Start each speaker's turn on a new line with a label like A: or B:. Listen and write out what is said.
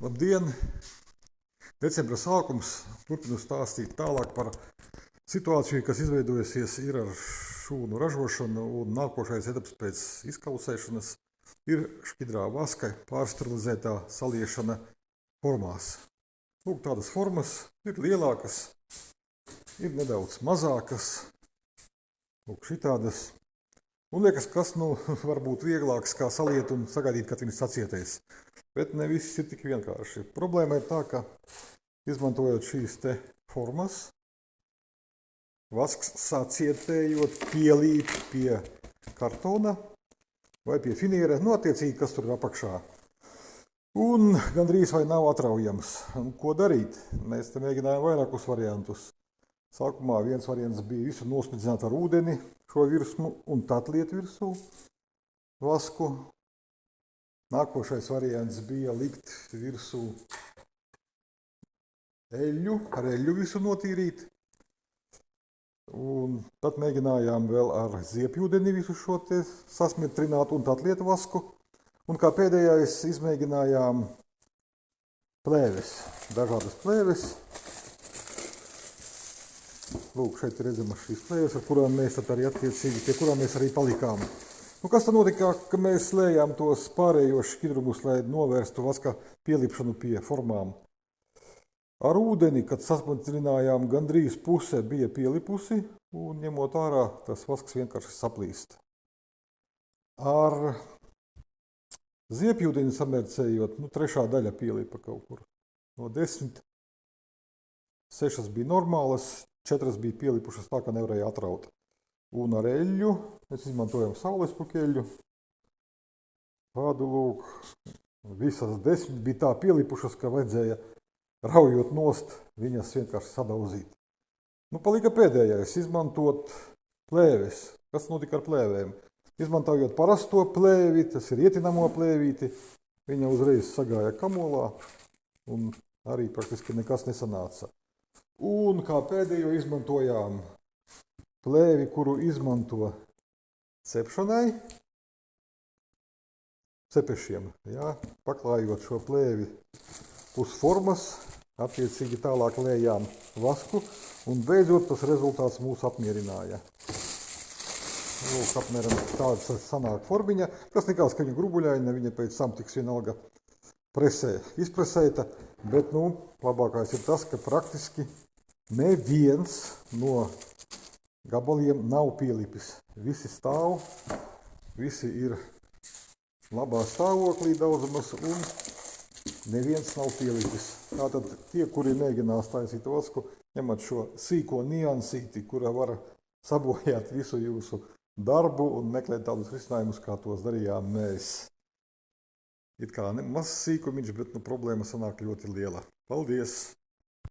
A: Labdien! Decembra sākums. Turpinu stāstīt tālāk par situāciju, kas izveidojusies ir ar šūnu ražošanu, un nākošais etaps pēc izkausēšanas ir šķidrā vaska pārsterilizētā saliešana formās. Lūk, tādas formas ir lielākas, ir nedaudz mazākas. Lūk, šitādas. Un liekas, kas var būt vieglāks, kā saliet un sagaidīt, kad viņš sacietēs. Bet ne viss ir tik vienkārši. Problēma ir tā, ka izmantojot šīs te formas, vasks sacietējot pielīp pie kartona vai pie finiera, attiecīgi, kas tur ir apakšā. Un gandrīz vai nav atraujams. Un ko darīt? Mēs te mēģinājām vairākus variantus. Sākumā viens variants bija visu nosmidzināt ar ūdeni, šo virsmu, un tad liet virsū vasku. Nākošais variants bija likt virsū eļļu, ar eļļu visu notīrīt. Un tad mēģinājām vēl ar ziepjūdeni visu šo te sasmietrināt un tad liet vasku. Un kā pēdējais izmēģinājām plēves, dažādas plēves. Lūk, šeit ir redzamas šīs plēves, ar kurām mēs tad arī attiecīgi, pie kurām mēs arī palikām. Kas tad notika, ka mēs slējām tos pārējos šķidrumus, lai novērstu vaska pielipšanu pie formām. Ar ūdeni, kad sasmidzinājām, gandrīz puse bija pielipusi, un ņemot ārā, tas vasks vienkārši saplīst. Ar ziepjūdeni samērcējot, trešā daļa pielipa kaut kur. No 10, 6 bija normālas, 4 bija pielipušas tā, ka nevarēja atraut. Un ar eļļu, mēs izmantojam saulespuķu eļļu. Tādu lūk, visas 10 bija tā pielipušas, ka vajadzēja raujot nost, viņas vienkārši sadauzīt. Palika pēdējais, izmantot plēves. Kas notika ar plēvēm? Izmantojot parasto plēvi, tas ir ietinamo plēvīti, viņa uzreiz sagāja kamolā un arī praktiski nekas nesanāca. Un kā pēdējo izmantojām plēvi, kuru izmanto cepšanai, cepešiem, paklājot šo plēvi uz formas, attiecīgi tālāk lējām vasku, un beidzot tas rezultāts mūs apmierināja. Lūk, apmēram tāda sanāk formiņa, kas nekās, ka viņa grubuļaina, viņa pēc tam tiks vienalga presē izpresēta, bet, labākais ir tas, ka praktiski neviens no gabaliem nav pielipis. Visi stāv, visi ir labā stāvoklī daudzumas un neviens nav pielipis. Tātad tie, kuri mēģinās taisīt vasku, ņemat šo sīko niansīti, kura var sabojāt visu jūsu darbu un meklēt tādus risinājumus, kā tos darījām mēs. It kā mazs sīkumiņš, bet problēma sanāk ļoti liela. Paldies!